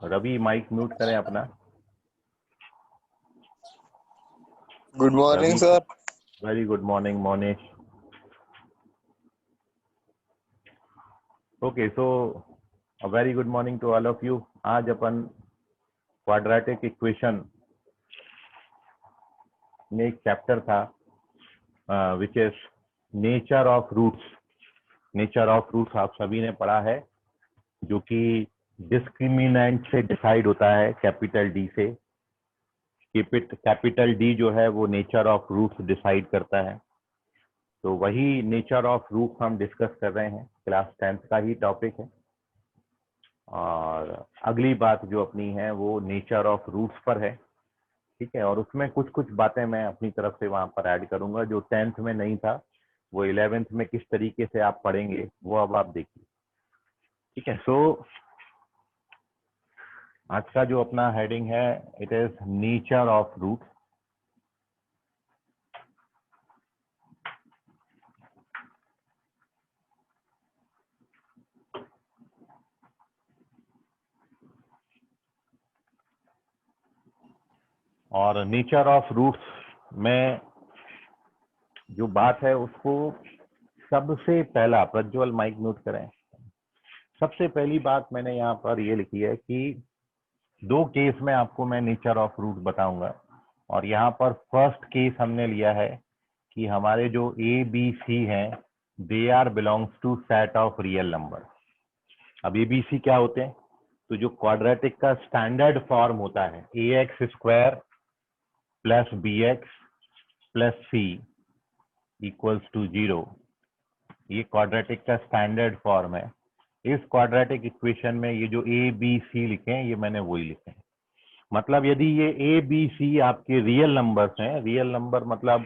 Ravi mic mute करें अपना। Good morning Ravi, sir. Very good morning Monish. Okay, so a very good morning to all of you. आज अपन quadratic equation में एक chapter था which is nature of roots. Nature of roots आप सभी ने पढ़ा है, जो कि डिस्क्रिमिनेंट से डिसाइड होता है, कैपिटल डी से। कैपिटल डी जो है वो नेचर ऑफ रूट्स डिसाइड करता है। तो वही नेचर ऑफ रूट्स हम डिस्कस कर रहे हैं, क्लास 10th का ही टॉपिक है। और अगली बात जो अपनी है वो नेचर ऑफ रूट्स पर है, ठीक है। और उसमें कुछ कुछ बातें मैं अपनी तरफ से वहां पर ऐड करूंगा जो 10th में नहीं था, वो 11th में किस तरीके से आप पढ़ेंगे वो अब आप देखिए, ठीक है। सो आज का जो अपना हेडिंग है, it is nature of roots. और नेचर ऑफ रूट्स में जो बात है उसको सबसे पहला, प्रज्वल माइक म्यूट करें। सबसे पहली बात मैंने यहाँ पर ये लिखी है कि दो केस में आपको मैं नेचर ऑफ रूट बताऊंगा। और यहाँ पर फर्स्ट केस हमने लिया है कि हमारे जो ए बी सी हैं, they are belongs to set of real number. अब ए बी सी क्या होते हैं? तो जो क्वाड्रेटिक का स्टैंडर्ड फॉर्म होता है, A X square plus B X plus C equals to 0, ये क्वाड्रेटिक का स्टैंडर्ड फॉर्म है। इस क्वाड्रेटिक इक्वेशन में ये जो ए बी सी लिखे हैं, ये मैंने वही लिखे हैं। मतलब यदि ये ए बी सी आपके रियल नंबर्स हैं, रियल नंबर मतलब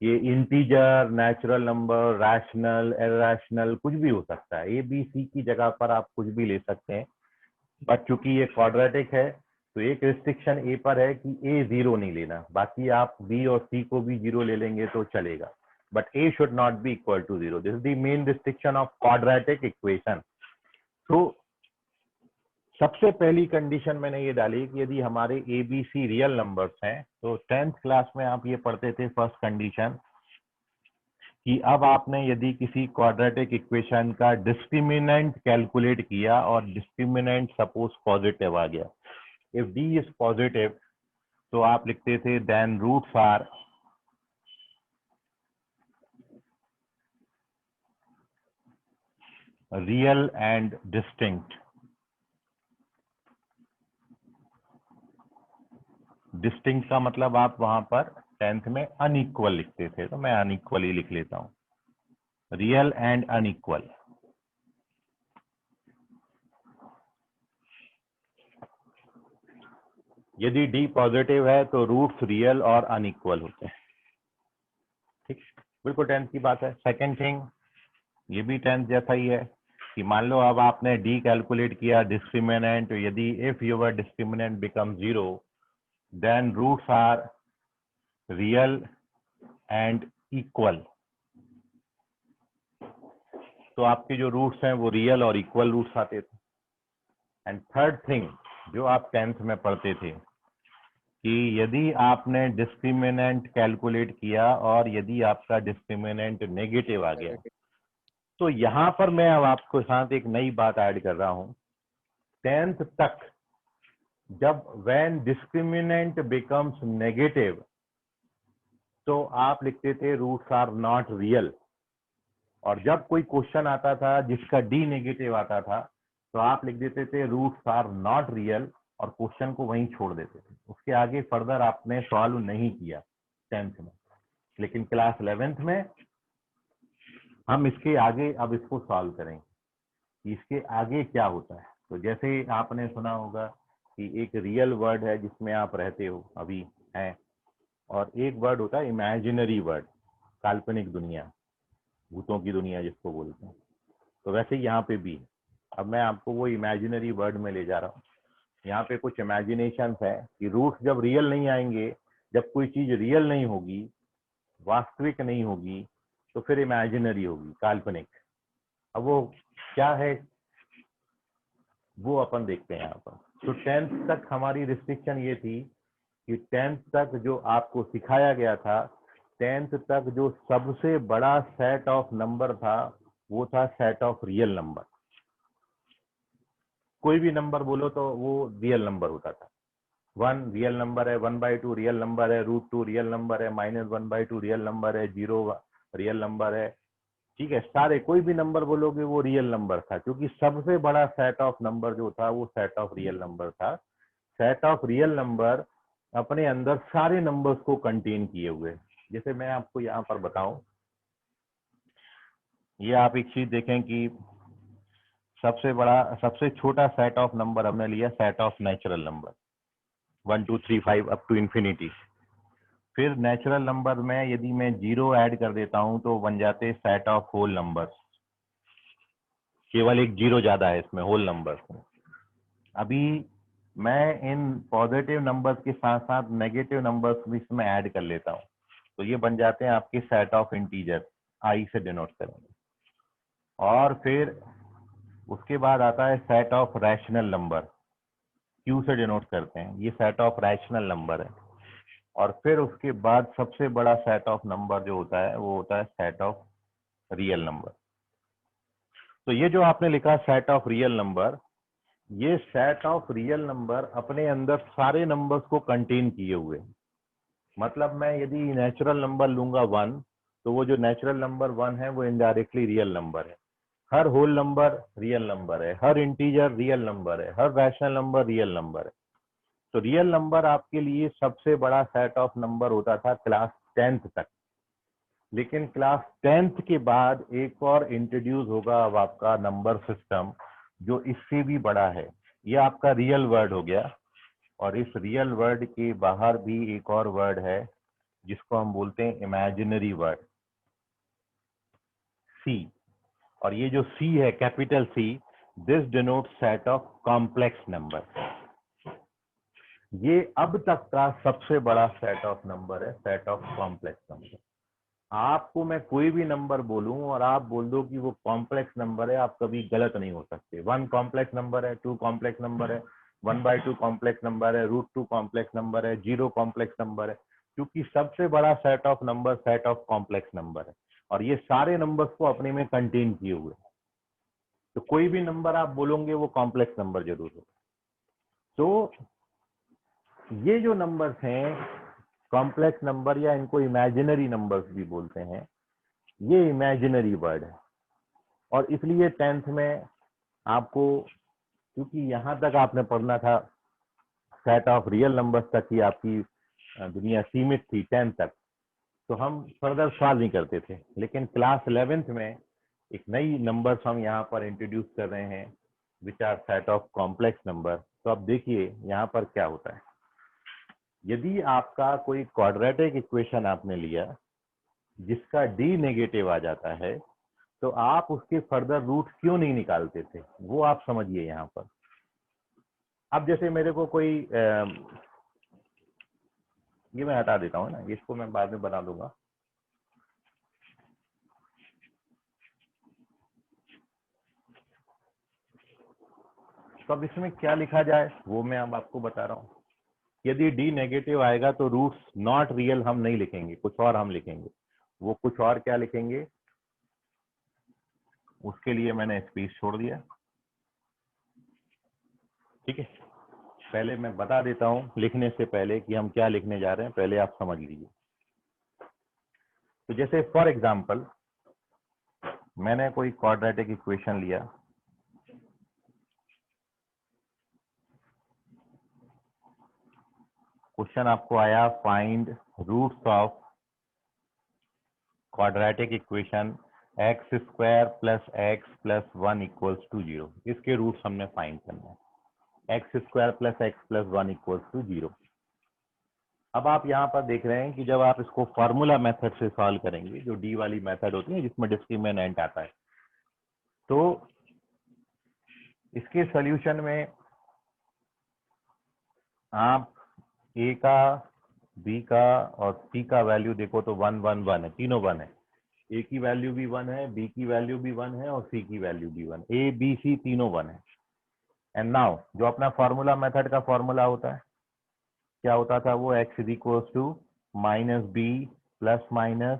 ये integer, natural number, rational, irrational, कुछ भी हो सकता है। ए बी सी की जगह पर आप कुछ भी ले सकते हैं, बट चूंकि ये क्वाड्रेटिक है तो एक रिस्ट्रिक्शन ए पर है कि ए 0 नहीं लेना, बाकी आप बी और सी को भी 0 ले लेंगे तो चलेगा, but A should not be equal to 0। This is the main restriction of quadratic equation. तो सबसे पहली कंडीशन मैंने ये डाली कि यदि हमारे A B C real numbers हैं, तो 10th क्लास में आप ये पढ़ते थे फर्स्ट कंडीशन कि अब आपने यदि किसी क्वाड्रेटिक इक्वेशन का डिस्क्रिमिनेंट कैलकुलेट किया और डिस्क्रिमिनेंट सपोज पॉजिटिव आ गया, इफ डी इज पॉजिटिव, तो आप लिखते थे then roots are real and distinct. Distinct का मतलब आप वहां पर 10th में अनइक्वल लिखते थे, तो मैं अनइक्वल ही लिख लेता हूं, रियल एंड अनइक्वल। यदि डी पॉजिटिव है तो रूट्स रियल और अनइक्वल होते हैं, ठीक, बिल्कुल 10th की बात है। सेकंड थिंग, ये भी 10th जैसा ही है कि मान लो अब आपने डी कैलकुलेट किया डिस्क्रिमिनेंट, यदि if your discriminant become 0 then roots are real and equal. तो आपके जो रूट्स हैं वो रियल और इक्वल रूट्स आते थे। एंड थर्ड थिंग जो आप 10th में पढ़ते थे कि यदि आपने डिस्क्रिमिनेंट कैलकुलेट किया और यदि आपका डिस्क्रिमिनेंट नेगेटिव आ गया, तो यहां पर मैं अब आपके साथ एक नई बात ऐड कर रहा हूं। 10th तक जब व्हेन डिस्क्रिमिनेंट बिकम्स नेगेटिव, तो आप लिखते थे रूट्स आर नॉट रियल। और जब कोई क्वेश्चन आता था जिसका डी नेगेटिव आता था, तो आप लिख देते थे रूट्स आर नॉट रियल और क्वेश्चन को वहीं छोड़ देते थे। उसके आगे फर्दर आपने सॉल्व नहीं किया 10th में। लेकिन क्लास 11th में हम इसके आगे अब इसको सॉल्व करेंगे, इसके आगे क्या होता है। तो जैसे आपने सुना होगा कि एक रियल वर्ड है जिसमें आप रहते हो अभी है, और एक वर्ड होता है इमेजिनरी वर्ड, काल्पनिक दुनिया, भूतों की दुनिया जिसको बोलते हैं। तो वैसे ही यहाँ पे भी है। अब मैं आपको वो इमेजिनरी वर्ड में ले जा रहा हूँ। यहाँ पे कुछ इमेजिनेशन है कि रूट्स जब रियल नहीं आएंगे, जब कोई चीज रियल नहीं होगी, वास्तविक नहीं होगी, तो फिर इमेजिनरी होगी, काल्पनिक। अब वो क्या है, वो अपन देखते हैं यहाँ पर। तो 10th तक हमारी रिस्ट्रिक्शन ये थी कि 10th तक जो आपको सिखाया गया था, 10th तक जो सबसे बड़ा सेट ऑफ नंबर था वो था सेट ऑफ रियल नंबर। कोई भी नंबर बोलो तो वो रियल नंबर होता था। 1 रियल नंबर है, 1/2 रियल नंबर है, √2 रियल नंबर है, -1/2 रियल नंबर है, 0 रियल नंबर है। ठीक है, सारे कोई भी नंबर बोलोगे वो रियल नंबर था, क्योंकि सबसे बड़ा सेट ऑफ नंबर जो था वो सेट ऑफ रियल नंबर था। सेट ऑफ रियल नंबर अपने अंदर सारे नंबर्स को कंटेन किए हुए। जैसे मैं आपको यहाँ पर बताऊं, ये आप एक चीज देखें कि सबसे छोटा सेट ऑफ नंबर हमने लिया set of natural number, 1 2 3 5 up to infinity. फिर नेचुरल नंबर में यदि मैं 0 ऐड कर देता हूं तो बन जाते सेट ऑफ होल नंबर्स। केवल एक 0 ज्यादा है इसमें होल नंबर्स में। अभी मैं इन पॉजिटिव नंबर्स के साथ साथ नेगेटिव नंबर्स भी इसमें ऐड कर लेता हूं, तो ये बन जाते हैं आपके सेट ऑफ इंटीजर, आई से डिनोट करेंगे। और फिर उसके बाद आता है set of rational number, Q से डिनोट करते हैं, ये सेट ऑफ रैशनल नंबर है। और फिर उसके बाद सबसे बड़ा सेट ऑफ नंबर जो होता है वो होता है सेट ऑफ रियल नंबर। तो ये जो आपने लिखा सेट ऑफ रियल नंबर, ये सेट ऑफ रियल नंबर अपने अंदर सारे नंबर्स को कंटेन किए हुए। मतलब मैं यदि नेचुरल नंबर लूंगा 1, तो वो जो नेचुरल नंबर 1 है वो इनडायरेक्टली रियल नंबर है। हर होल नंबर रियल नंबर है, हर इंटीजर रियल नंबर है, हर रैशनल नंबर रियल नंबर है। तो रियल नंबर आपके लिए सबसे बड़ा सेट ऑफ नंबर होता था क्लास 10th तक। लेकिन क्लास 10th के बाद एक और इंट्रोड्यूस होगा अब आपका नंबर सिस्टम, जो इससे भी बड़ा है। ये आपका रियल वर्ड हो गया, और इस रियल वर्ड के बाहर भी एक और वर्ड है जिसको हम बोलते हैं इमेजिनरी वर्ड, सी। और ये जो सी है, capital C, this denote set of complex number. ये अब तक का सबसे बड़ा सेट ऑफ नंबर है, सेट ऑफ कॉम्प्लेक्स नंबर। आपको मैं कोई भी नंबर बोलूं और आप बोल दो कि वो कॉम्प्लेक्स नंबर है, आप कभी गलत नहीं हो सकते। 1 कॉम्प्लेक्स नंबर है, 2 कॉम्प्लेक्स नंबर है, 1/2 कॉम्प्लेक्स नंबर है, √2 कॉम्प्लेक्स नंबर है, 0 कॉम्प्लेक्स नंबर है, क्योंकि सबसे बड़ा set of number set of complex number है, और ये सारे नंबर्स को अपने में कंटेन किए हुए। तो कोई भी नंबर आप बोलोगे वो कॉम्प्लेक्स नंबर जरूर हो। तो ये जो नंबर्स हैं कॉम्प्लेक्स नंबर, या इनको इमेजिनरी नंबर्स भी बोलते हैं, ये इमेजिनरी वर्ड है। और इसलिए 10th में आपको, क्योंकि यहाँ तक आपने पढ़ना था, सेट ऑफ रियल नंबर्स तक ही आपकी दुनिया सीमित थी 10th तक, तो हम फर्दर सॉल्व नहीं करते थे। लेकिन क्लास 11th में एक नई नंबर्स हम यहाँ पर इंट्रोड्यूस कर रहे हैं, which are set of complex number. तो अब देखिए यहाँ पर क्या होता है। यदि आपका कोई क्वाड्रेटिक इक्वेशन आपने लिया जिसका डी नेगेटिव आ जाता है, तो आप उसके फर्दर रूट क्यों नहीं निकालते थे, वो आप समझिए यहाँ पर। अब जैसे मेरे को कोई ये मैं हटा देता हूँ ना, इसको मैं बाद में बना दूंगा। तो अब इसमें क्या लिखा जाए वो मैं अब आपको बता रहा हूँ। यदि डी नेगेटिव आएगा तो रूट्स नॉट रियल हम नहीं लिखेंगे, कुछ और हम लिखेंगे। वो कुछ और क्या लिखेंगे, उसके लिए मैंने स्पेस छोड़ दिया। ठीक है, पहले मैं बता देता हूँ लिखने से पहले कि हम क्या लिखने जा रहे हैं, पहले आप समझ लीजिए। तो जैसे फॉर एग्जांपल मैंने कोई क्वाड्रेटिक इक्वेशन लिया, क्वेश्चन आपको आया find roots of quadratic equation x² + x + 1 = 0। इसके रूट्स हमने फाइंड करना है, x² + x + 1 = 0। अब आप यहाँ पर देख रहे हैं कि जब आप इसको फार्मूला मेथड से सॉल्व करेंगे, जो डी वाली मेथड होती है जिसमें डिस्क्रिमिनेंट आता है, तो इसके सॉल्यूशन में आप ए का, बी का और सी का वैल्यू देखो तो 1 1 1 है, तीनों 1 है। ए की वैल्यू भी 1 है, बी की वैल्यू भी 1 है और सी की वैल्यू भी 1, ए बी सी तीनों 1 है। एंड नाउ जो अपना फॉर्मूला मेथड का फॉर्मूला होता है, क्या होता था वो, x is equals to minus B plus minus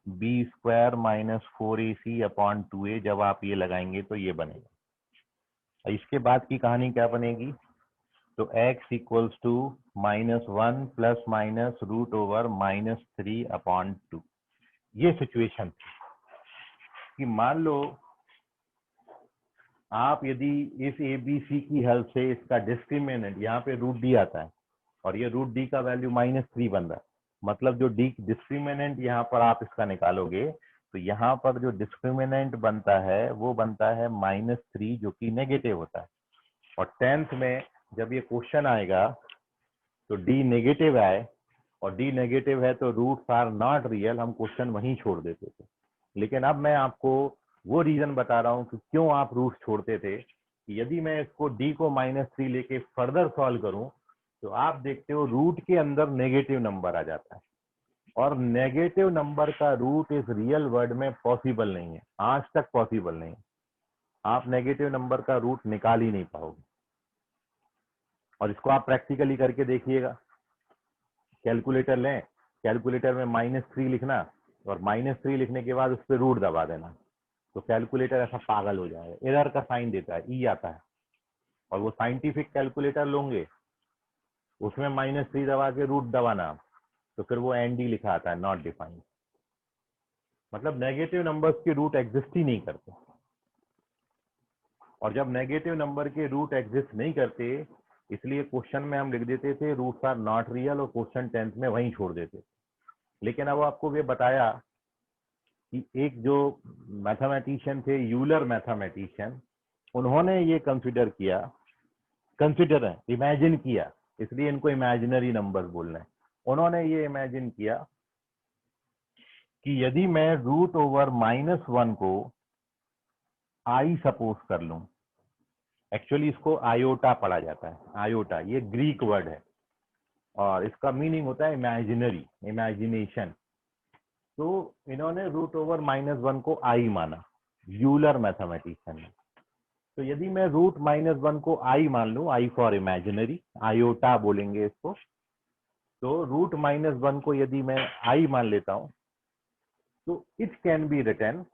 B square minus 4ac upon 2a। जब आप ये लगाएंगे तो ये बनेगा। इसके बाद की कहानी क्या बनेगी, तो x equals to -1 plus minus root over -3 upon 2। ये सिचुएशन थी कि मान लो आप यदि इस ABC की हेल्प से इसका डिस्क्रिमिनेंट, यहाँ पे रूट डी आता है और ये रूट डी का वैल्यू -3 बन रहा है, मतलब जो डी डिस्क्रिमिनेंट यहाँ पर आप इसका निकालोगे तो यहाँ पर जो डिस्क्रिमिनेंट बनता है वो बनता है -3, जो कि नेगेटिव होता है। और 10th में जब ये क्वेश्चन आएगा तो डी नेगेटिव आए और डी नेगेटिव है तो रूट्स आर नॉट रियल, हम क्वेश्चन वहीं छोड़ देते थे। लेकिन अब मैं आपको वो रीजन बता रहा हूँ कि क्यों आप रूट्स छोड़ते थे। कि यदि मैं इसको डी को -3 लेके फर्दर सॉल्व करूं तो आप देखते हो रूट के अंदर नेगेटिव नंबर आ जाता है, और नेगेटिव नंबर का रूट इस रियल वर्ल्ड में पॉसिबल नहीं है, आज तक पॉसिबल नहीं है। आप नेगेटिव नंबर का रूट निकाल ही नहीं पाओगे। और इसको आप प्रैक्टिकली करके देखिएगा। कैलकुलेटर लें, कैलकुलेटर में -3 लिखना और -3 लिखने के बाद उस पर रूट दबा देना, तो कैलकुलेटर ऐसा पागल हो जाएगा, एरर का साइन देता है, ई आता है। और वो साइंटिफिक कैलकुलेटर लोगे उसमें -3 दबा के रूट दबाना, तो फिर वो एनडी लिखा आता है, नॉट डिफाइंड। मतलब नेगेटिव नंबर्स के रूट एग्जिस्ट ही नहीं करते। और जब नेगेटिव नंबर के रूट एग्जिस्ट नहीं करते, इसलिए क्वेश्चन में हम लिख देते थे रूट्स आर नॉट रियल, और क्वेश्चन 10th में वहीं छोड़ देते। लेकिन अब आपको ये बताया कि एक जो मैथमेटिशियन थे, यूलर मैथमेटिशियन, उन्होंने ये कंसिडर किया, कंसिडर है इमेजिन किया, इसलिए इनको इमेजिनरी नंबर्स बोलना है। उन्होंने ये इमेजिन किया कि यदि मैं रूट ओवर -1 को आई सपोज कर लूं, एक्चुअली इसको आयोटा पढ़ा जाता है, आयोटा ये ग्रीक वर्ड है और इसका मीनिंग होता है इमेजिनरी, इमेजिनेशन। तो इन्होंने रूट ओवर -1 को आई माना, यूलर मैथमेटिशियन ने। तो यदि मैं रूट -1 को आई मान लूं, आई फॉर इमेजिनरी, आयोटा बोलेंगे इसको, तो रूट -1 को यदि मैं आई मान लेता हूं तो it can be written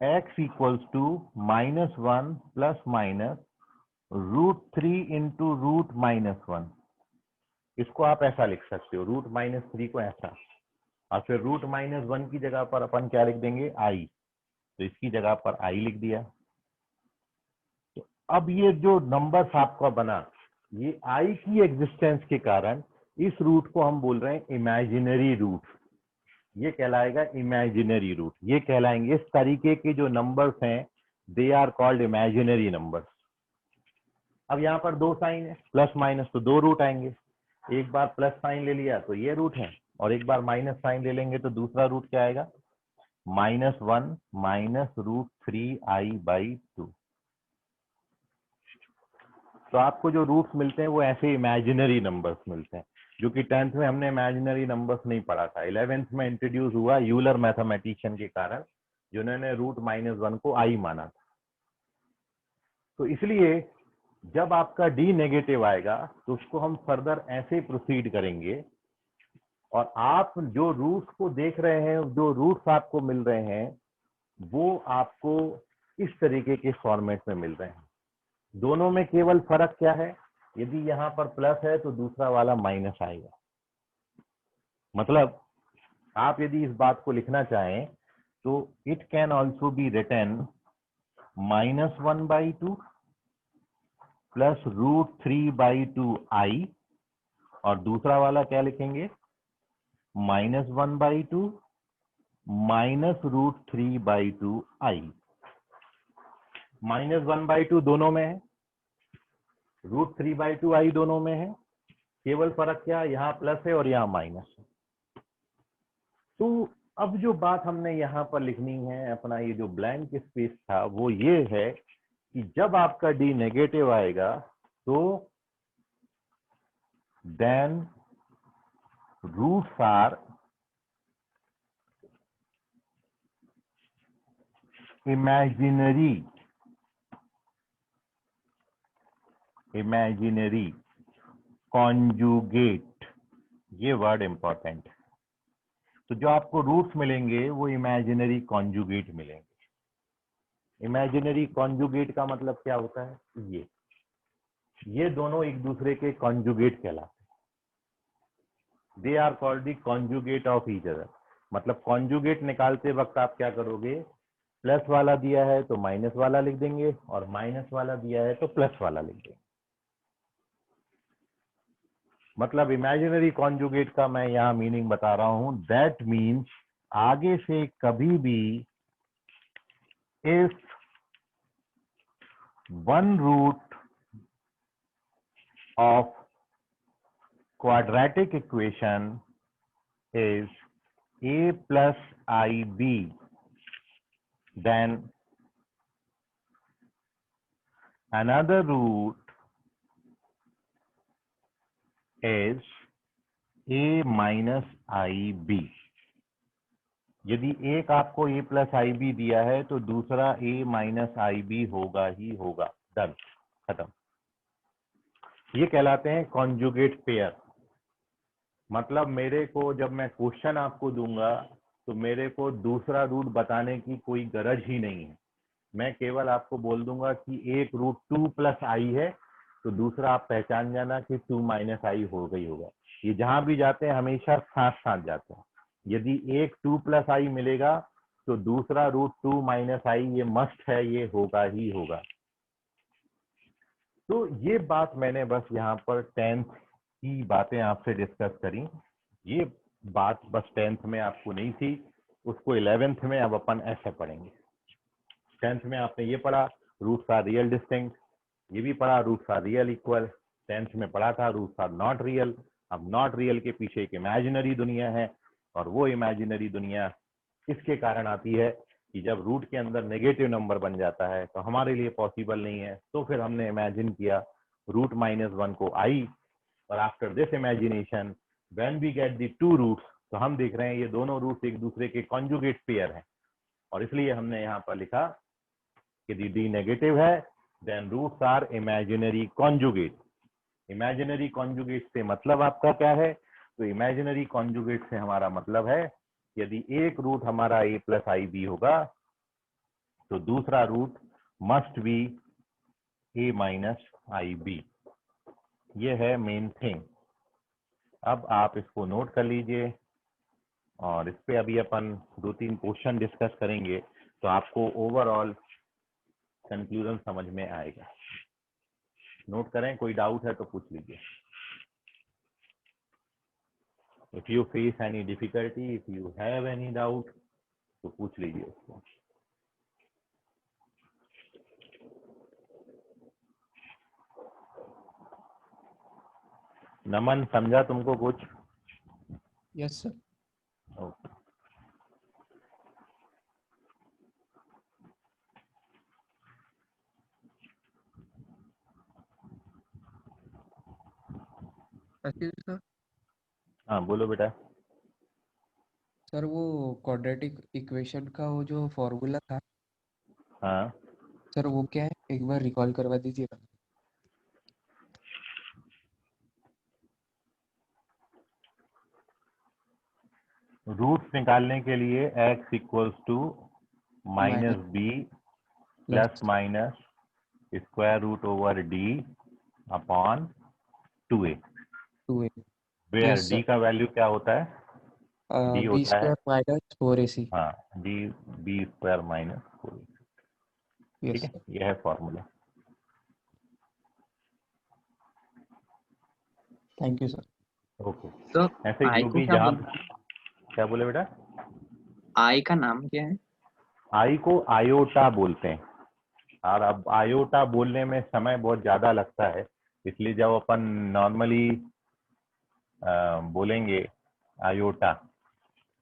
x equals to -1 plus minus √3 into root -1। इसको आप ऐसा लिख सकते हो, रूट -3 को ऐसा, और फिर रूट -1 की जगह पर अपन क्या लिख देंगे, आई, तो इसकी जगह पर आई लिख दिया। तो अब ये जो नंबर्स आपका बना, ये आई की एग्जिस्टेंस के कारण इस रूट को हम बोल रहे हैं इमेजिनरी रूट। ये कहलाएगा इमेजिनरी रूट, ये कहलाएंगे इस तरीके के जो नंबर्स हैं, they are called imaginary numbers. अब यहाँ पर दो साइन है, प्लस माइनस, तो दो रूट आएंगे। एक बार प्लस साइन ले लिया तो ये रूट है, और एक बार माइनस साइन ले लेंगे तो दूसरा रूट क्या आएगा, -1 माइनस √3i/2। तो आपको जो रूट्स मिलते हैं वो ऐसे इमेजिनरी नंबर्स मिलते हैं, जो कि 10th में हमने इमेजिनरी नंबर्स नहीं पढ़ा था। 11th में इंट्रोड्यूस हुआ यूलर मैथमेटिशियन के कारण, जिन्होंने रूट -1 को आई माना था। तो इसलिए जब आपका डी नेगेटिव आएगा तो उसको हम फर्दर ऐसे प्रोसीड करेंगे, और आप जो रूट्स को देख रहे हैं, जो रूट्स आपको मिल रहे हैं, वो आपको इस तरीके के फॉर्मेट में मिल रहे हैं। दोनों में केवल फर्क क्या है, यदि यहाँ पर प्लस है तो दूसरा वाला माइनस आएगा। मतलब आप यदि इस बात को लिखना चाहें तो it can also be written -1/2 plus √3/2i, और दूसरा वाला क्या लिखेंगे, -1/2 माइनस √3/2i। -1/2 दोनों में है, √3/2i दोनों में है, केवल फर्क क्या है, यहाँ प्लस है और यहाँ माइनस है। तो अब जो बात हमने यहाँ पर लिखनी है, अपना ये जो ब्लैंक स्पेस था वो ये है कि जब आपका डी नेगेटिव आएगा तो then roots are imaginary imaginary conjugate, ये वर्ड इंपॉर्टेंट है। तो जो आपको रूट्स मिलेंगे वो इमेजिनरी कॉन्जुगेट मिलेंगे। इमेजिनरी कॉन्जुगेट का मतलब क्या होता है? ये दोनों एक दूसरे के कॉन्जुगेट कहलाते हैं। They are called the conjugate of each other. मतलब कॉन्जुगेट निकालते वक्त आप क्या करोगे? प्लस वाला दिया है तो माइनस वाला लिख देंगे, और माइनस वाला दिया है तो प्लस वाला लिख देंगे। मतलब इमेजिनरी कॉन्जुगेट का मैं यहाँ मीनिंग बता रहा हूं। दैट मीन्स आगे से कभी भी if one root of quadratic equation is a plus ib, then another root is a minus ib। यदि एक आपको a प्लस ib दिया है तो दूसरा a माइनस ib होगा ही होगा। डन, खत्म। ये कहलाते हैं कॉन्जुगेट पेयर। मतलब मेरे को जब मैं क्वेश्चन आपको दूंगा तो मेरे को दूसरा रूट बताने की कोई गरज ही नहीं है। मैं केवल आपको बोल दूंगा कि एक रूट 2 प्लस आई है, तो दूसरा आप पहचान जाना कि 2 माइनस आई हो गई होगा। ये जहां भी जाते हैं हमेशा साथ साथ जाते हैं। यदि एक 2 प्लस आई मिलेगा तो दूसरा रूट 2 माइनस आई ये मस्ट है, ये होगा ही होगा। तो ये बात मैंने बस यहाँ पर 10th की बातें आपसे डिस्कस करी। ये बात बस 10th में आपको नहीं थी, उसको 11th में अब अपन ऐसे पढ़ेंगे। 10th में आपने ये पढ़ा रूट्स आर रियल डिस्टिंक्ट, ये भी पढ़ा roots are real equal. 10th में पढ़ा था रूट्स आर नॉट रियल। अब नॉट रियल के पीछे एक इमेजिनरी दुनिया है, और वो इमेजिनरी दुनिया इसके कारण आती है कि जब रूट के अंदर नेगेटिव नंबर बन जाता है तो हमारे लिए पॉसिबल नहीं है। तो फिर हमने इमेजिन किया रूट -1 को आई, और after this imagination when we get the two roots, तो हम देख रहे हैं ये दोनों रूट्स एक दूसरे के कॉन्जुगेट पेयर हैं, और इसलिए हमने यहाँ पर लिखा कि डी नेगेटिव है then roots are imaginary conjugate. Imaginary conjugate से मतलब आपका क्या है? तो इमेजिनरी कॉन्जुगेट से हमारा मतलब है यदि एक रूट हमारा a प्लस आई बी होगा तो दूसरा root must be a minus I B. ये है मेन थिंग। अब आप इसको नोट कर लीजिए, और इस पे अभी अपन 2-3 क्वेश्चन डिस्कस करेंगे तो आपको ओवरऑल कंक्लूजन समझ में आएगा। नोट करें, कोई डाउट है तो पूछ लीजिए। If you face any difficulty, if you have any doubt तो पूछ लीजिए उसको। नमन, समझा तुमको कुछ? Yes sir. ओके। सर हाँ बोलो बेटा। सर वो क्वाड्रेटिक इक्वेशन का वो जो फॉर्मूला था हाँ, सर वो क्या है, एक बार रिकॉल करवा दीजिएगा। रूट्स निकालने के लिए x equals to minus B plus minus square root over D upon 2a, 2a। Where yes d sir. का वैल्यू क्या होता है? d बी होता है, स्क्वायर माइनस 4ac। हाँ, d b स्क्वायर माइनस 4। ठीक यस है, सर। यह है formula. Thank you sir. Okay. तो ऐसे आई जो को भी क्या जहाँ, बोलते हैं? क्या बोले बेटा? आई का नाम क्या है? आई को आयोटा बोलते हैं, और अब आयोटा बोलने में समय बहुत ज्यादा लगता है, इसलिए जब अपन नॉर्मली बोलेंगे आयोटा,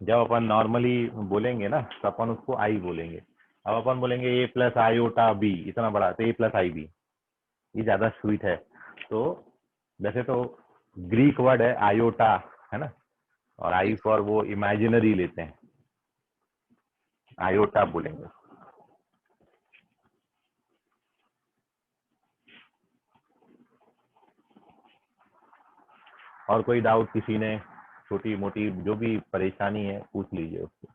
जब अपन नॉर्मली बोलेंगे ना तो अपन उसको आई बोलेंगे। अब अपन बोलेंगे ए प्लस आयोटा बी, इतना बड़ा, तो ए प्लस आई बी, ये ज्यादा स्वीट है। तो वैसे तो ग्रीक वर्ड है आयोटा, है ना, और आई फॉर वो इमेजिनरी लेते हैं, आयोटा बोलेंगे। और कोई डाउट किसी ने, छोटी मोटी जो भी परेशानी है पूछ लीजिए उसको।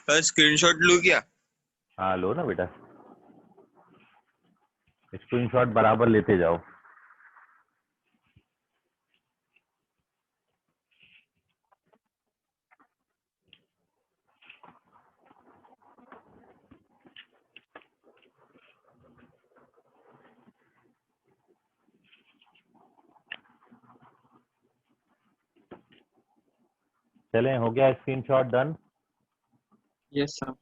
स्क्रीनशॉट लूं क्या? हाँ लो ना बेटा, स्क्रीनशॉट बराबर लेते जाओ। चलें, हो गया screenshot done? Yes sir.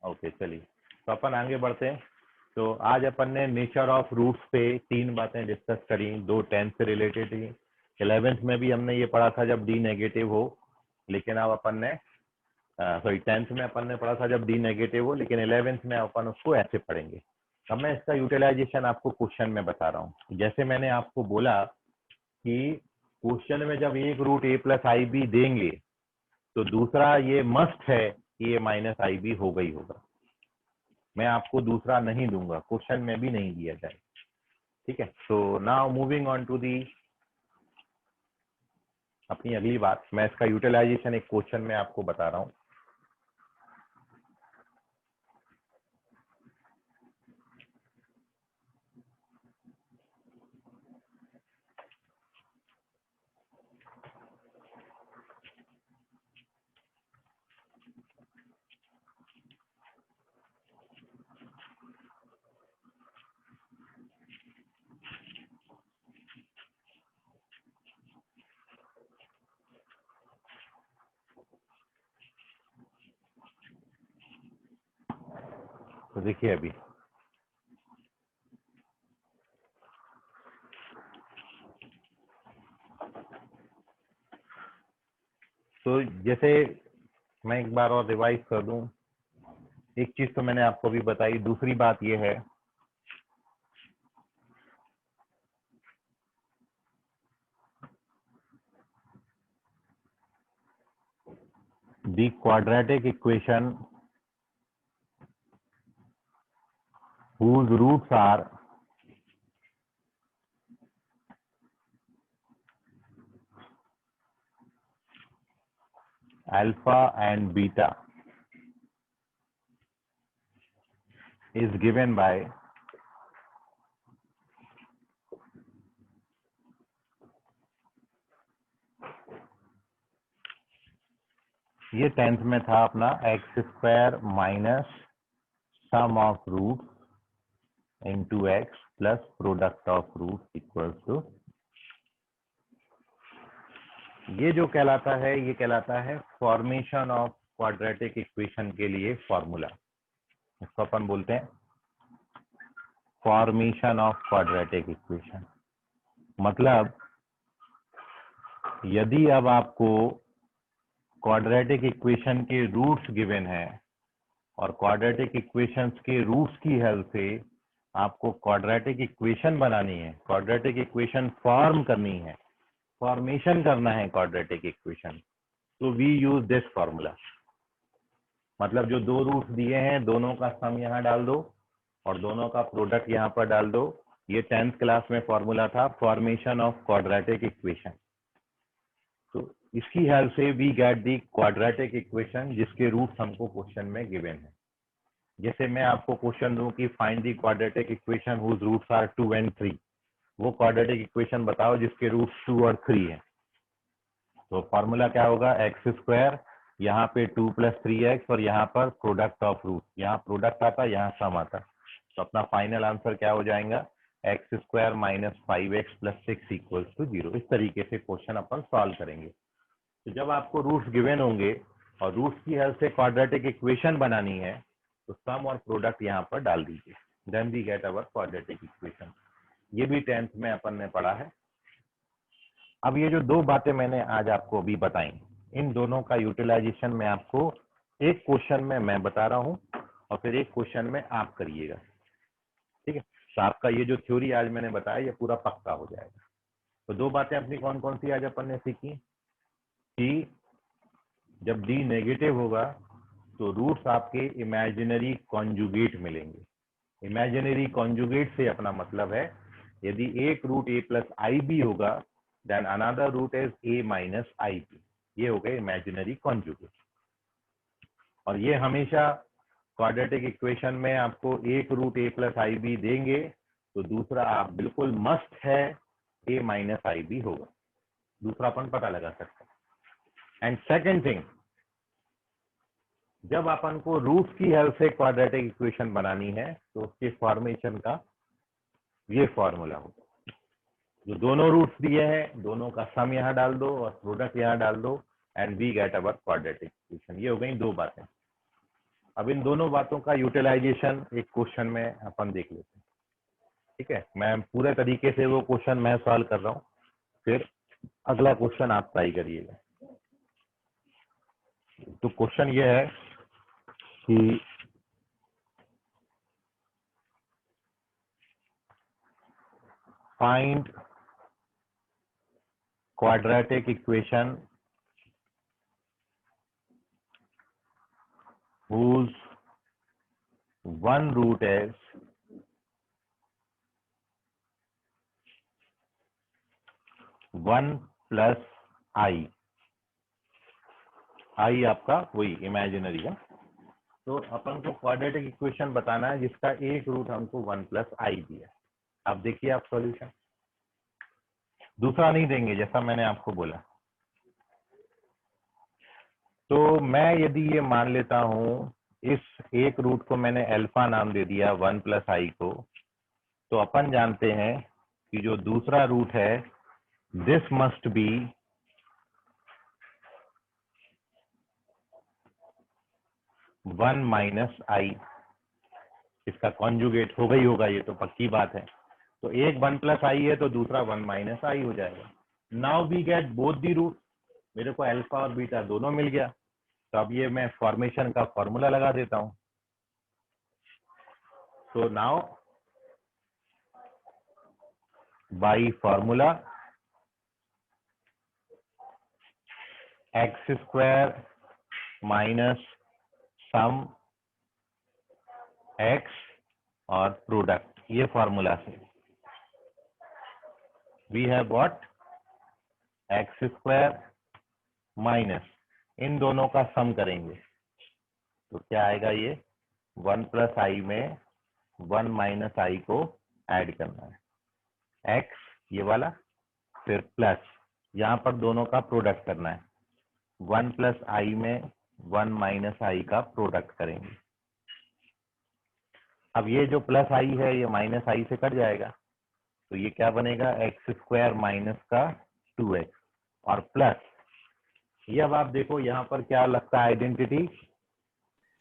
Okay चलिए, तो अपन आगे बढ़ते हैं। तो आज अपन ने नेचर ऑफ रूट्स पे 3 बातें डिस्कस करी, 2 10th से रिलेटेड थी। 11th में भी हमने ये पढ़ा था जब डी नेगेटिव हो, लेकिन अब अपन ने सॉरी 10th में अपन ने पढ़ा था जब डी नेगेटिव हो, लेकिन 11th में अपन उसको ऐसे पढ़ेंगे। अब मैं इसका यूटिलाइजेशन आपको क्वेश्चन में बता रहा हूँ। जैसे मैंने आपको बोला कि क्वेश्चन में जब एक root a plus I b देंगे तो दूसरा ये मस्ट है कि ये माइनस आई बी होगा ही होगा। मैं आपको दूसरा नहीं दूंगा, क्वेश्चन में भी नहीं दिया जाए, ठीक है। So now moving on to the अपनी अगली बात, मैं इसका यूटिलाइजेशन एक क्वेश्चन में आपको बता रहा हूँ। तो देखिए अभी तो जैसे मैं एक बार और रिवाइज कर दूं, एक चीज तो मैंने आपको भी बताई, दूसरी बात यह है the quadratic equation whose roots are alpha and beta is given by ये 10th में था अपना x square minus sum of root into x plus product of root equal to, ये जो कहलाता है ये कहलाता है फॉर्मेशन ऑफ क्वाड्रेटिक इक्वेशन के लिए फॉर्मूला। इसको अपन बोलते हैं फॉर्मेशन ऑफ क्वाड्रेटिक इक्वेशन। मतलब यदि अब आपको क्वाड्रेटिक इक्वेशन के रूट्स गिवन है और क्वाड्रेटिक इक्वेशंस के रूट्स की हेल्प से आपको क्वाड्रेटिक इक्वेशन बनानी है, क्वाड्रेटिक इक्वेशन फॉर्म करनी है, फॉर्मेशन करना है क्वाड्रेटिक इक्वेशन, तो वी यूज दिस फॉर्मूला। मतलब जो 2 रूट्स दिए हैं दोनों का सम यहाँ डाल दो और दोनों का प्रोडक्ट यहाँ पर डाल दो। ये 10th क्लास में फॉर्मूला था फॉर्मेशन ऑफ क्वाड्रेटिक इक्वेशन। तो इसकी हेल्प से we get the quadratic equation जिसके रूट्स हमको क्वेश्चन में गिवन है। जैसे मैं आपको क्वेश्चन दूं कि find the quadratic equation whose roots are 2 and 3, वो क्वाड्रेटिक इक्वेशन बताओ जिसके रूट्स 2 और 3 है। तो फॉर्मूला क्या होगा, एक्स स्क्वायर, यहाँ पे 2 + 3x और यहाँ पर प्रोडक्ट ऑफ रूट, यहाँ प्रोडक्ट आता यहाँ सम आता। तो अपना फाइनल आंसर क्या हो जाएगा, एक्स स्क्वायर माइनस 5x + 6 = 0। इस तरीके से क्वेश्चन अपन सॉल्व करेंगे। तो जब आपको रूट्स गिवन होंगे और रूट्स की हेल्प से क्वाड्रेटिक इक्वेशन बनानी है तो सम और प्रोडक्ट यहाँ पर डाल दीजिए, then we get our quadratic equation. ये भी 10th में अपन ने पढ़ा है। अब ये जो 2 बातें मैंने आज आपको अभी बताई, इन दोनों का यूटिलाइजेशन मैं आपको एक क्वेश्चन में मैं बता रहा हूँ और फिर एक क्वेश्चन में आप करिएगा, ठीक है। तो आपका ये जो थ्योरी आज मैंने बताया ये पूरा पक्का हो जाएगा। तो 2 बातें अपनी कौन कौन सी आज अपन ने सीखी कि जब डी नेगेटिव होगा तो रूट्स आपके इमेजिनरी कॉन्जुगेट मिलेंगे। इमेजिनरी कॉन्जुगेट से अपना मतलब है यदि एक root a plus I B होगा then another root is a minus I B. ये हो गए इमेजिनरी कॉन्जुगेट। और ये हमेशा क्वाड्रेटिक इक्वेशन में आपको एक root a plus I b देंगे तो दूसरा आप बिल्कुल मस्ट है a माइनस आई बी होगा। दूसरा अपन पता लगा सकते हैं। एंड सेकेंड थिंग, जब अपन को रूट की हेल्प से क्वाड्रेटिक इक्वेशन बनानी है तो उसके फॉर्मेशन का ये फॉर्मूला होगा। जो दोनों रूट्स दिए हैं दोनों का सम यहाँ डाल दो और प्रोडक्ट यहाँ डाल दो and we get our quadratic equation. ये हो गई दो बातें। अब इन दोनों बातों का यूटिलाइजेशन एक क्वेश्चन में अपन देख लेते हैं। ठीक है, मैं पूरे तरीके से वो क्वेश्चन मैं सॉल्व कर रहा हूँ, फिर अगला क्वेश्चन आप ट्राई करिएगा। तो क्वेश्चन ये है कि find quadratic equation whose one root is 1 plus I। I आपका वही इमेजिनरी है। तो अपन को क्वाड्रेटिक इक्वेशन बताना है जिसका एक रूट हमको 1 प्लस आई दिया। अब देखिए आप सॉल्यूशन दूसरा नहीं देंगे जैसा मैंने आपको बोला। तो मैं यदि ये मान लेता हूं इस एक रूट को मैंने अल्फा नाम दे दिया 1 प्लस आई को, तो अपन जानते हैं कि जो दूसरा रूट है this must be one minus I. इसका कॉन्जुगेट होगा ही होगा, ये तो पक्की बात है। तो एक 1 प्लस आई है तो दूसरा 1 माइनस आई हो जाएगा। Now we get both the root. मेरे को अल्फा और बीटा दोनों मिल गया। तो अब ये मैं फॉर्मेशन का फॉर्मूला लगा देता हूं। तो now by formula X square minus sum X और प्रोडक्ट, ये फॉर्मूला से we have what x square minus इन दोनों का सम करेंगे तो क्या आएगा, ये 1 प्लस आई में 1 माइनस आई को ऐड करना है एक्स ये वाला, फिर प्लस यहाँ पर दोनों का प्रोडक्ट करना है। 1 प्लस आई में 1 माइनस आई का प्रोडक्ट करेंगे। अब ये जो प्लस आई है ये माइनस आई से कट जाएगा तो ये क्या बनेगा एक्स स्क्वायर माइनस का 2x और प्लस ये। अब आप देखो यहाँ पर क्या लगता है आइडेंटिटी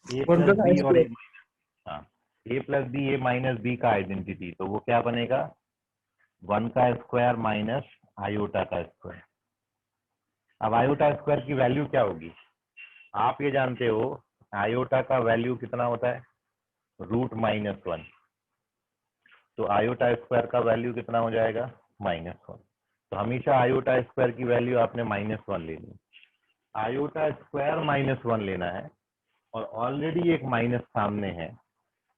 ए प्लस बी और ए प्लस बी ए माइनस बी का आइडेंटिटी। तो वो क्या बनेगा 1 का स्क्वायर माइनस आयोटा का स्क्वायर। अब आयोटा स्क्वायर की वैल्यू क्या होगी आप ये जानते हो, आयोटा का वैल्यू कितना होता है √-1। तो आयोटा स्क्वायर का वैल्यू कितना हो जाएगा -1। तो हमेशा आयोटा स्क्वायर की वैल्यू आपने -1 लेनी। आयोटा स्क्वायर -1 लेना है और ऑलरेडी एक माइनस सामने है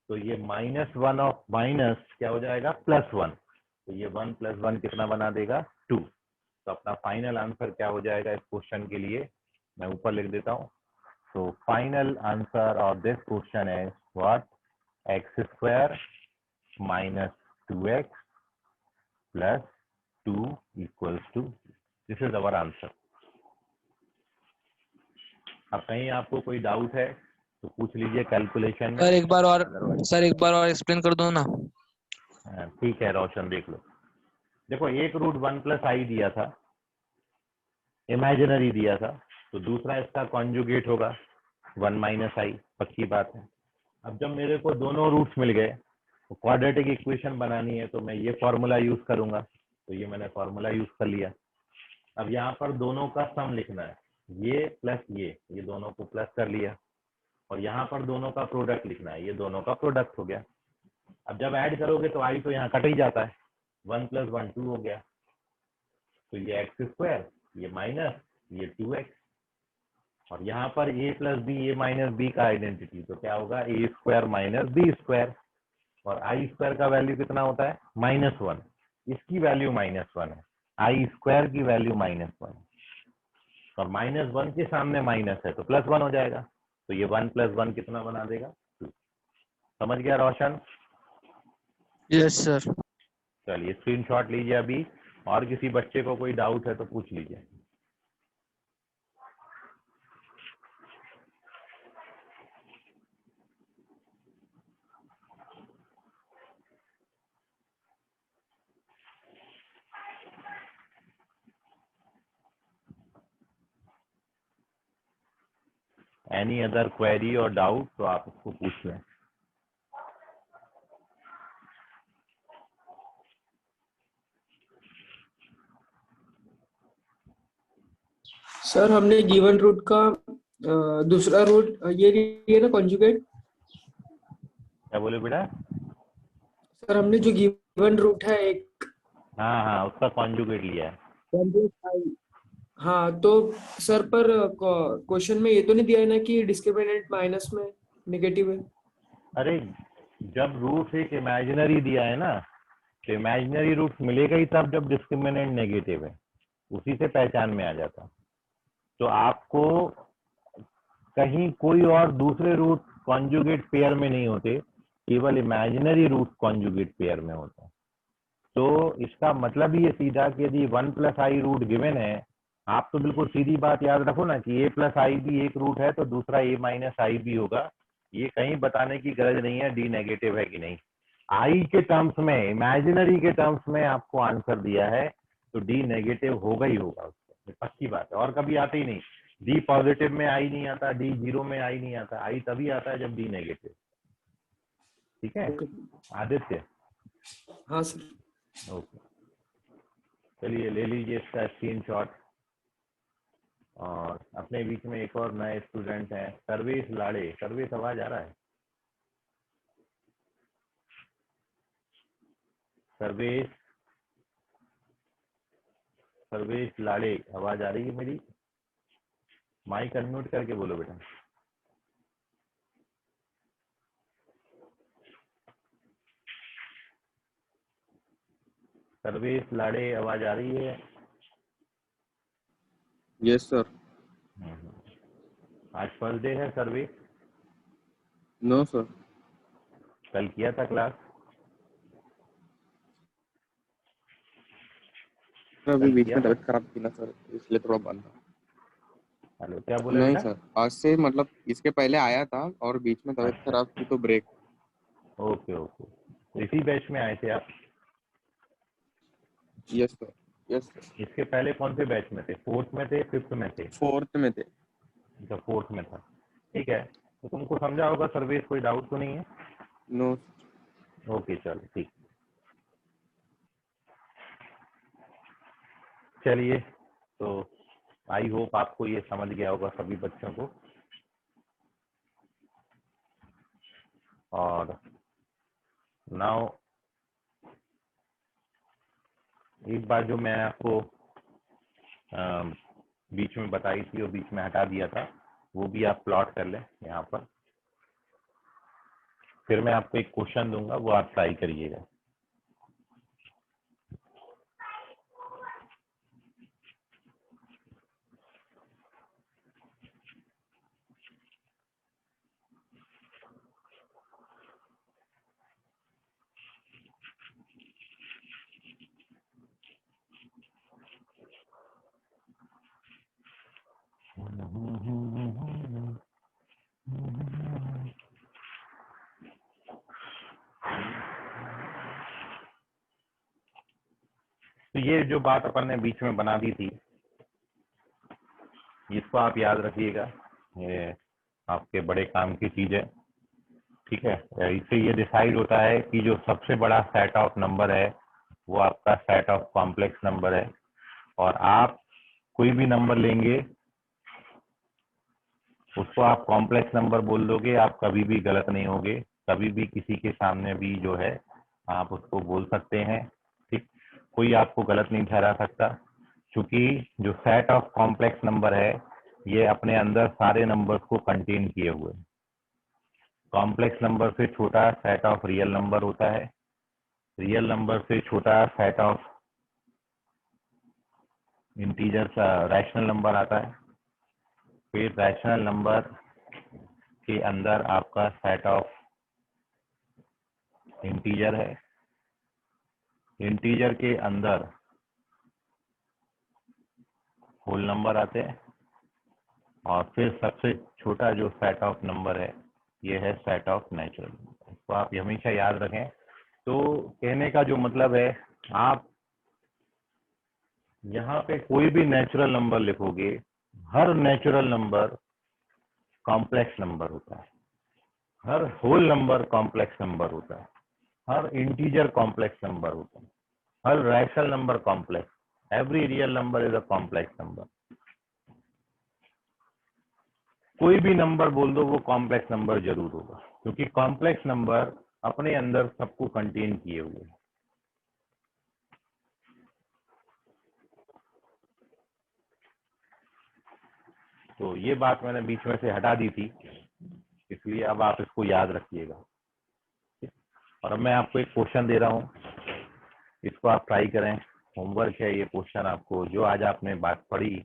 तो ये -1 ऑफ माइनस क्या हो जाएगा +1। तो ये 1 + 1 कितना बना देगा 2। तो अपना फाइनल आंसर क्या हो जाएगा इस क्वेश्चन के लिए, मैं ऊपर लिख देता हूँ। तो final answer of this question is what x square minus 2x प्लस 2 equals to, this is our answer. अब कहीं आपको कोई डाउट है तो पूछ लीजिए कैलकुलेशन में। सर एक बार और एक्सप्लेन कर दो ना। ठीक है रोशन देख लो। देखो एक रूट 1 प्लस आई दिया था, इमेजिनरी दिया था, तो दूसरा इसका कॉन्जुगेट होगा 1 माइनस आई, पक्की बात है। अब जब मेरे को दोनों रूट्स मिल गए तो क्वाड्रेटिक इक्वेशन बनानी है तो मैं ये फॉर्मूला यूज करूंगा। तो ये मैंने फॉर्मूला यूज कर लिया। अब यहाँ पर दोनों का सम लिखना है, ये प्लस ये दोनों को प्लस कर लिया और यहाँ पर दोनों का प्रोडक्ट लिखना है, ये दोनों का प्रोडक्ट हो गया। अब जब ऐड करोगे तो आई तो यहाँ कट ही जाता है, 1 + 1 2 हो गया। तो ये एक्स स्क्वायर ये माइनस ये 2x और यहाँ पर a + b a - b का आइडेंटिटी तो क्या होगा a² - b² और i² का वैल्यू कितना होता है -1। इसकी वैल्यू -1 है, आई स्क्वायर की वैल्यू -1 है, और -1 के सामने माइनस है तो +1 हो जाएगा, तो ये 1 + 1 कितना बना देगा 2। समझ गया रोशन? Yes sir. चलिए स्क्रीनशॉट लीजिए अभी, और किसी बच्चे को कोई डाउट है तो पूछ लीजिए। एनी अदर क्वेरी और डाउट तो आप उसको पूछ लें। सर हमने गिवन रूट का दूसरा रूट ये लिया ना कॉन्जुगेट। क्या बोले बेटा? सर हमने जो गिवन रूट है एक हाँ हाँ, उसका कॉन्जुगेट लिया है। 1 + i। हाँ तो सर पर क्वेश्चन में ये तो नहीं दिया है ना कि डिस्क्रिमिनेंट माइनस में नेगेटिव है। अरे जब रूट एक इमेजिनरी दिया है ना, तो इमेजिनरी रूट मिलेगा ही तब जब डिस्क्रिमिनेंट नेगेटिव है, उसी से पहचान में आ जाता। तो आपको कहीं कोई और दूसरे रूट कॉन्जुगेट पेयर में नहीं होते, केवल इमेजिनरी रूट कॉन्जुगेट पेयर में होता है। तो इसका मतलब ये सीधा कि यदि 1 + i रूट गिवन है, आप तो बिल्कुल सीधी बात याद रखो ना कि a + i भी एक रूट है तो दूसरा a - i भी होगा। ये कहीं बताने की गरज नहीं है d नेगेटिव है कि नहीं। i के टर्म्स में, इमेजिनरी के टर्म्स में आपको आंसर दिया है तो d नेगेटिव होगा ही होगा, उसको पक्की बात है। और कभी आते ही नहीं, d पॉजिटिव में i नहीं आता, d 0 में i नहीं आता, i तभी आता है जब d नेगेटिव। ठीक है आदित्य? हाँ सर। ओके, चलिए ले लीजिए इसका स्क्रीनशॉट। और अपने बीच में एक और नए स्टूडेंट हैं, सर्वेश लाड़े। सर्वेश आवाज आ रहा है? सर्वेश, सर्वेश लाड़े, आवाज आ रही है मेरी? माइक अनम्यूट करके बोलो बेटा। सर्वेश लाड़े, आवाज आ रही है? Yes sir. आज फर्स्ट डे है सर्वेश? No sir. कल किया था क्लास? अभी बीच किया में था? तबीयत खराब थी ना सर, इसलिए थोड़ा बंद था। हेलो, क्या बोले नहीं बेटा? सर, आज से मतलब इसके पहले आया था और बीच में तबीयत अच्छा, खराब थी तो ब्रेक। ओके ओके, तो इसी बैच में आए थे आप? Yes sir. Yes sir. इसके पहले कौन से बैच में थे? 4th में थे, 5th में थे? 4th में थे। अच्छा 4th में था, ठीक है। तो तुमको समझा होगा सर्वेश, कोई डाउट तो नहीं है? नो। ओके चलो ठीक। चलिए, तो आई होप आपको ये समझ गया होगा सभी बच्चों को। और नाउ एक बात जो मैं आपको बीच में बताई थी और बीच में हटा दिया था, वो भी आप प्लॉट कर लें यहाँ पर। फिर मैं आपको एक क्वेश्चन दूंगा, वो आप ट्राई करिएगा। तो ये जो बात अपन ने बीच में बना दी थी, इसको आप याद रखिएगा, ये आपके बड़े काम की चीज है। ठीक है, इससे ये डिसाइड होता है कि जो सबसे बड़ा सेट ऑफ नंबर है वो आपका सेट ऑफ कॉम्प्लेक्स नंबर है। और आप कोई भी नंबर लेंगे उसको आप कॉम्प्लेक्स नंबर बोल दोगे, आप कभी भी गलत नहीं होगे। कभी भी किसी के सामने भी जो है आप उसको बोल सकते हैं। ठीक, कोई आपको गलत नहीं ठहरा सकता, क्योंकि जो सेट ऑफ कॉम्प्लेक्स नंबर है ये अपने अंदर सारे नंबर्स को कंटेन किए हुए। कॉम्प्लेक्स नंबर से छोटा सेट ऑफ रियल नंबर होता है, रियल नंबर से छोटा set of integer rational number आता है, फिर रैशनल नंबर के अंदर आपका सेट ऑफ इंटीजर है, इंटीजर के अंदर होल नंबर आते हैं, और फिर सबसे छोटा जो सेट ऑफ नंबर है ये है सेट ऑफ नेचुरल। तो आप हमेशा याद रखें। तो कहने का जो मतलब है, आप यहाँ पे कोई भी नेचुरल नंबर लिखोगे, हर नेचुरल नंबर कॉम्प्लेक्स नंबर होता है, हर होल नंबर कॉम्प्लेक्स नंबर होता है, हर इंटीजर कॉम्प्लेक्स नंबर होता है, हर rational number complex, every real number is a complex number. कोई भी नंबर बोल दो वो कॉम्प्लेक्स नंबर जरूर होगा, क्योंकि कॉम्प्लेक्स नंबर अपने अंदर सबको कंटेन किए हुए हैं। तो ये बात मैंने बीच में से हटा दी थी, इसलिए अब आप इसको याद रखिएगा। और अब मैं आपको एक क्वेश्चन दे रहा हूँ, इसको आप ट्राई करें। होमवर्क है ये क्वेश्चन, आपको जो आज आपने बात पढ़ी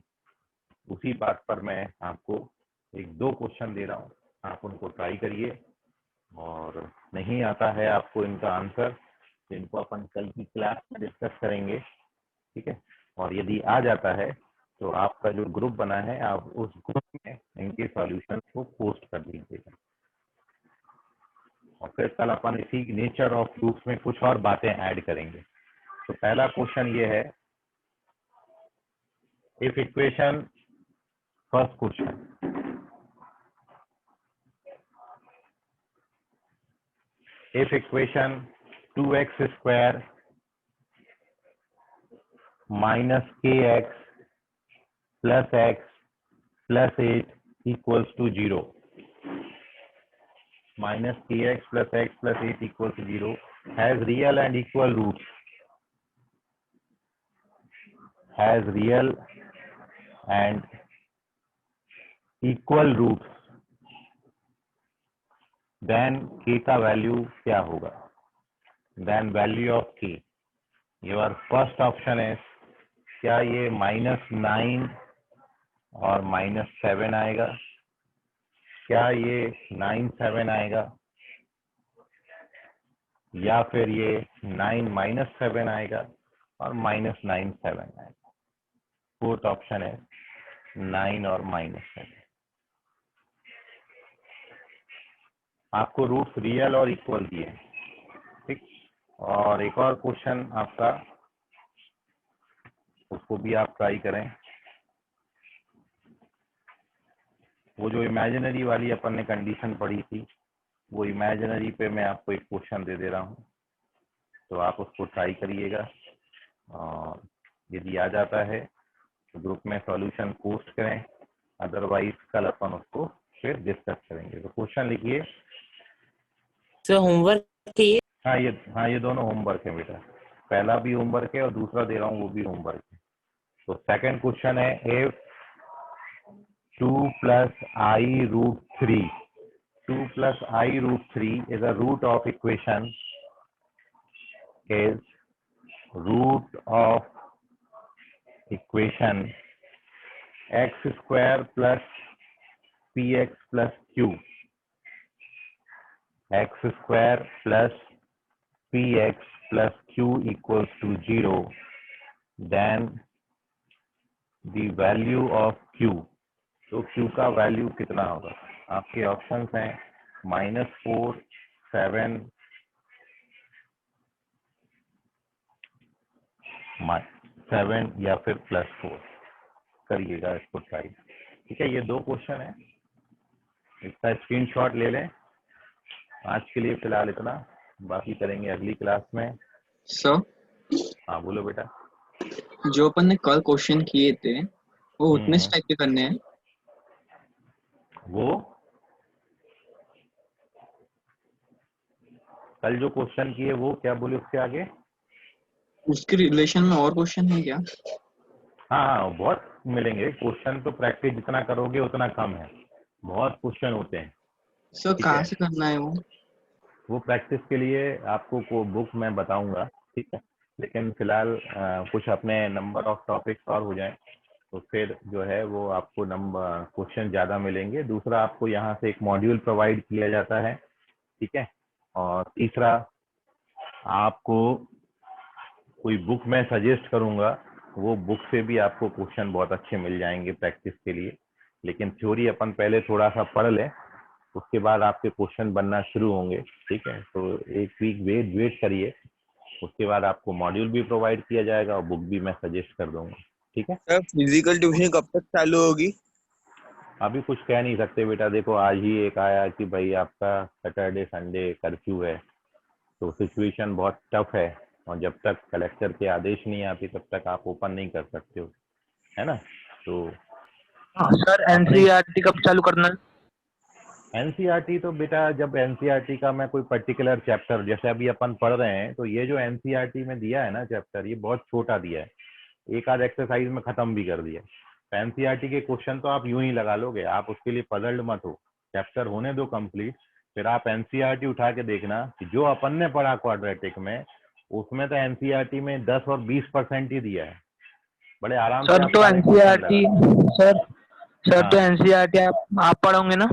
उसी बात पर मैं आपको एक दो क्वेश्चन दे रहा हूँ, आप उनको ट्राई करिए। और नहीं आता है आपको इनका आंसर, इनको अपन कल की क्लास में डिस्कस करेंगे, ठीक है। और यदि आ जाता है तो आपका जो ग्रुप बना है, आप उस ग्रुप में इनके सॉल्यूशन को पोस्ट कर दीजिएगा। और फिर कल अपन इसी नेचर ऑफ प्रूफ में कुछ और बातें ऐड करेंगे। तो पहला क्वेश्चन ये है, if equation, first question, if equation 2x square minus kx plus x plus 8 equals to 0, minus kx plus x plus 8 equals to 0 has real and equal roots, has real and equal roots, then k का value क्या होगा? then value of k, your first option is, क्या ये -9 और -7 आएगा? क्या ये 9 7 आएगा? या फिर ये 9 -7 आएगा और -9 7 आएगा? फोर्थ ऑप्शन है 9 और -7। आपको रूट्स रियल और इक्वल दिए, ठीक। और एक और क्वेश्चन आपका, उसको भी आप ट्राई करें। वो जो इमेजिनरी वाली अपन ने कंडीशन पढ़ी थी, वो इमेजिनरी पे मैं आपको एक क्वेश्चन दे रहा हूँ, तो आप उसको ट्राई करिएगा। और यदि आ जाता है तो ग्रुप में सॉल्यूशन पोस्ट करें, अदरवाइज कल अपन उसको फिर डिस्कस करेंगे। तो क्वेश्चन लिखिए। सर होमवर्क चाहिए? हाँ ये दोनों होमवर्क है बेटा, पहला भी होमवर्क है और दूसरा दे रहा हूँ वो भी होमवर्क है। तो सेकंड क्वेश्चन है, if 2 + i√3, 2 + i√3 is a root of equation, is root of equation x² plus px plus q, x² plus px plus q equals to 0, then the value of q, तो q का value कितना होगा? आपके options हैं -4 7 7 या फिर +4। करिएगा इसको ट्राई, ठीक है। ये दो क्वेश्चन है, इसका स्क्रीनशॉट ले लें। आज के लिए फिलहाल इतना, बाकी करेंगे अगली क्लास में। सर हाँ बोलो बेटा। जो अपन ने कल क्वेश्चन किए थे वो उतने हम्म। टाइप के करने हैं? वो कल जो क्वेश्चन किए वो क्या बोले उसके आगे? उसके रिलेशन में और क्वेश्चन है क्या? हाँ बहुत मिलेंगे क्वेश्चन, तो प्रैक्टिस जितना करोगे उतना कम है, बहुत क्वेश्चन होते हैं। सर ठीक कहाँ है। से करना है वो? वो प्रैक्टिस के लिए आपको को बुक मैं बताऊंगा, ठीक है। लेकिन फिलहाल कुछ अपने नंबर ऑफ टॉपिक्स और हो जाएं तो फिर जो है वो आपको नंबर क्वेश्चन ज़्यादा मिलेंगे। दूसरा, आपको यहाँ से एक मॉड्यूल प्रोवाइड किया जाता है, ठीक है। और तीसरा, आपको कोई बुक मैं सजेस्ट करूंगा, वो बुक से भी आपको क्वेश्चन बहुत अच्छे मिल जाएंगे प्रैक्टिस के लिए। लेकिन थ्योरी अपन पहले थोड़ा सा पढ़ लें, उसके बाद आपके क्वेश्चन बनना शुरू होंगे, ठीक है। तो एक वीक वेट करिए, उसके बाद आपको मॉड्यूल भी प्रोवाइड किया जाएगा और बुक भी मैं सजेस्ट कर दूंगा, ठीक है। सर फिजिकल ट्यूशन कब तक चालू होगी? अभी कुछ कह नहीं सकते बेटा, देखो आज ही एक आया कि भाई आपका सैटरडे संडे कर्फ्यू है, तो सिचुएशन बहुत टफ है और जब तक कलेक्टर के आदेश नहीं आती तब तक आप ओपन नहीं कर सकते हो, है ना। तो सर अपने एनसीईआरटी कब चालू करना है? एनसीईआरटी तो बेटा, जब एनसीईआरटी का मैं कोई पर्टिकुलर चैप्टर, जैसे अभी अपन पढ़ रहे हैं, तो ये जो एनसीईआरटी में दिया है ना चैप्टर, ये बहुत छोटा दिया है, एक आध एक्सरसाइज में खत्म भी कर दिया। तो एनसीईआरटी के क्वेश्चन तो आप यूं ही लगा लोगे, आप उसके लिए पजल्ड मत हो, चैप्टर होने दो कंप्लीट, फिर आप एनसीईआरटी उठा के देखना कि जो अपन ने पढ़ा क्वाड्रेटिक में, उसमें तो एनसीईआरटी में 10 और 20% ही दिया है। बड़े आराम से सर आप तो सारे क्वेश्चन एनसीईआरटी लगा। सर तो हाँ एनसीईआरटी आप पढ़ोगे ना?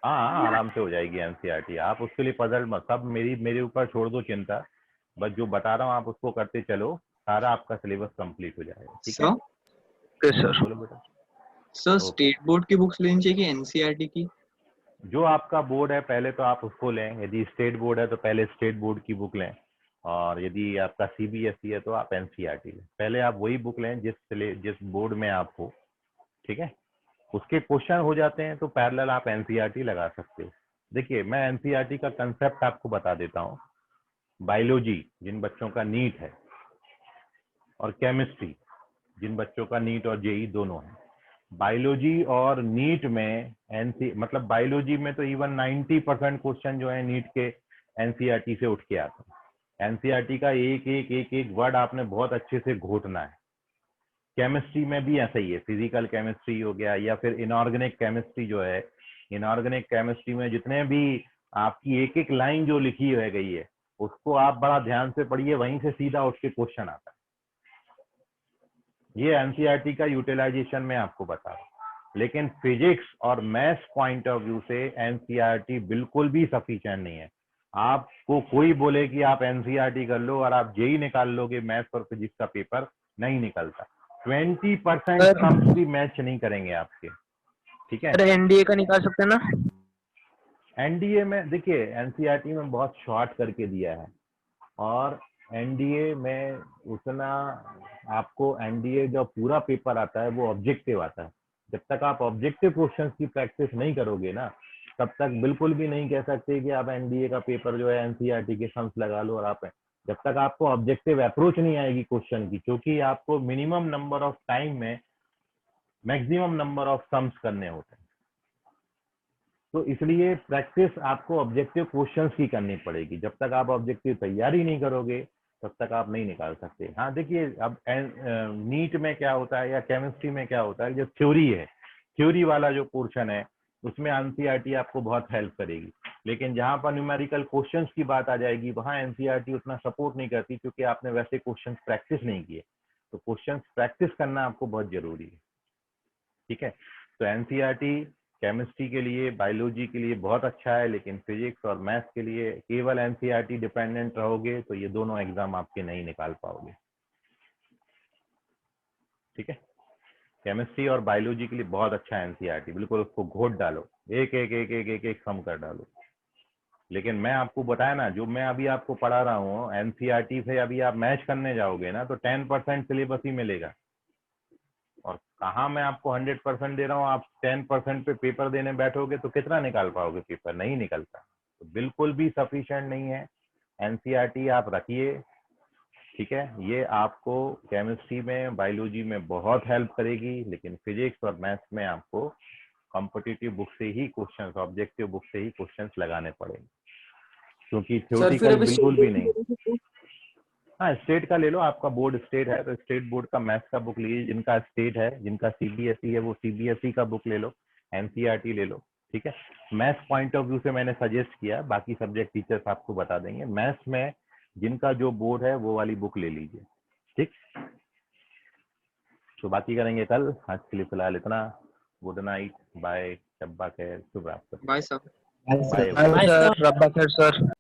हाँ, आराम से हो जाएगी एनसीईआरटी, आप उसके लिए पजल मत, सब मेरे ऊपर छोड़ दो चिंता, बस जो बता रहा हूँ आप उसको करते चलो, सारा आपका सिलेबस कंप्लीट हो जाएगा, ठीक है। Sir okay sir. बोलो बेटा। सर ओके, स्टेट बोर्ड की बुक्स लेनी चाहिए कि एनसीईआरटी की? जो आपका बोर्ड है पहले तो आप उसको लें, यदि स्टेट बोर्ड है तो पहले स्टेट बोर्ड की बुक लें, और यदि आपका सीबीएसई है तो आप एनसीईआरटी लें। पहले आप वही बुक लें जिस बोर्ड में आप हो, ठीक है। उसके क्वेश्चन हो जाते हैं तो पैरेलल आप एनसीईआरटी लगा सकते हो। देखिए, मैं एनसीईआरटी का कंसेप्ट आपको बता देता हूँ। बायोलॉजी जिन बच्चों का नीट है, और केमिस्ट्री जिन बच्चों का नीट और जेई दोनों है, बायोलॉजी और नीट में मतलब बायोलॉजी में तो इवन 90% क्वेश्चन जो है नीट के एनसीईआरटी से उठ के आते हैं। एनसीईआरटी का एक वर्ड आपने बहुत अच्छे से घोटना है। केमिस्ट्री में भी ऐसा ही है, फिजिकल केमिस्ट्री हो गया या फिर इनऑर्गेनिक केमिस्ट्री जो है, इनऑर्गेनिक केमिस्ट्री में जितने भी आपकी एक एक लाइन जो लिखी है गई है, उसको आप बड़ा ध्यान से पढ़िए, वहीं से सीधा उठ के क्वेश्चन आता है। ये एनसीईआरटी का यूटिलाइजेशन में आपको बता रहा हूँ। लेकिन फिजिक्स और मैथ्स पॉइंट ऑफ व्यू से एनसीईआरटी बिल्कुल भी सफिशिएंट नहीं है। आपको कोई बोले कि आप एनसीईआरटी कर लो और आप जेई निकाल लोगे, मैथ्स और फिजिक्स का पेपर नहीं निकलता। 20% सर सम्स भी मैच नहीं करेंगे आपके, ठीक है। सर एनडीए का निकाल सकते हैं ना? एनडीए में देखिए, एनसीईआरटी में बहुत शॉर्ट करके दिया है, और एनडीए में उतना आपको, एनडीए जो पूरा पेपर आता है वो ऑब्जेक्टिव आता है। जब तक आप ऑब्जेक्टिव क्वेश्चंस की प्रैक्टिस नहीं करोगे ना, तब तक बिल्कुल भी नहीं कह सकते कि आप एनडीए का पेपर जो है एनसीईआरटी के सम्स लगा लो। और आप, जब तक आपको ऑब्जेक्टिव अप्रोच नहीं आएगी क्वेश्चन की, क्योंकि आपको मिनिमम नंबर ऑफ टाइम में मैक्सिमम नंबर ऑफ सम्स करने होते हैं, तो इसलिए प्रैक्टिस आपको ऑब्जेक्टिव क्वेश्चंस की करनी पड़ेगी। जब तक आप ऑब्जेक्टिव तैयारी नहीं करोगे तब तक आप नहीं निकाल सकते। हाँ देखिए, अब नीट में क्या होता है या केमिस्ट्री में क्या होता है, जो थ्योरी है, थ्योरी वाला जो पोर्शन है, उसमें एनसीईआरटी आपको बहुत हेल्प करेगी। लेकिन जहां पर न्यूमेरिकल क्वेश्चंस की बात आ जाएगी, वहां एनसीईआरटी उतना सपोर्ट नहीं करती, क्योंकि आपने वैसे क्वेश्चंस प्रैक्टिस नहीं किए। तो क्वेश्चंस प्रैक्टिस करना आपको बहुत जरूरी है, ठीक है। तो एनसीईआरटी केमिस्ट्री के लिए, बायोलॉजी के लिए बहुत अच्छा है, लेकिन फिजिक्स और मैथ्स के लिए केवल एनसीईआरटी डिपेंडेंट रहोगे तो ये दोनों एग्जाम आपके नहीं निकाल पाओगे, ठीक है। केमिस्ट्री और बायोलॉजी के लिए बहुत अच्छा है एनसीईआरटी, बिल्कुल उसको घोट डालो, एक एक एक एक एक एक सम कर डालो। लेकिन मैं आपको बताया ना, जो मैं अभी आपको पढ़ा रहा हूँ एनसीईआरटी से, अभी आप मैच करने जाओगे ना तो 10% सिलेबस ही मिलेगा, और कहाँ मैं आपको 100% दे रहा हूँ। आप 10% पे पेपर देने बैठोगे तो कितना निकाल पाओगे पेपर, नहीं निकलता। तो बिल्कुल भी सफिशिएंट नहीं है। एनसीईआरटी आप रखिए, ठीक है। ये आपको केमिस्ट्री में, बायोलॉजी में बहुत हेल्प करेगी, लेकिन फिजिक्स और मैथ्स में आपको कॉम्पिटिटिव बुक से ही क्वेश्चंस, ऑब्जेक्टिव बुक से ही क्वेश्चंस लगाने पड़ेंगे, क्योंकि सर फिर थ्योरेटिकल अभी बिल्कुल भी नहीं। स्टेट हाँ, स्टेट का ले लो, आपका बोर्ड स्टेट है तो स्टेट बोर्ड का मैथ्स का बुक लीजिए। जिनका स्टेट है, जिनका सीबीएसई है, वो सीबीएसई का बुक ले लो, एनसीईआरटी ले लो, ठीक है। मैथ्स पॉइंट ऑफ व्यू से मैंने सजेस्ट किया, बाकी सब्जेक्ट टीचर्स आपको बता देंगे। मैथ्स में जिनका जो बोर्ड है वो वाली बुक ले लीजिए, ठीक। तो बाकी करेंगे कल, आज के लिए फिलहाल इतना। गुड नाइट, बाय, शब्बा खैर, शुभ रात्रि। Bye sir. Bye. Bye sir, रब्बा खैर सर।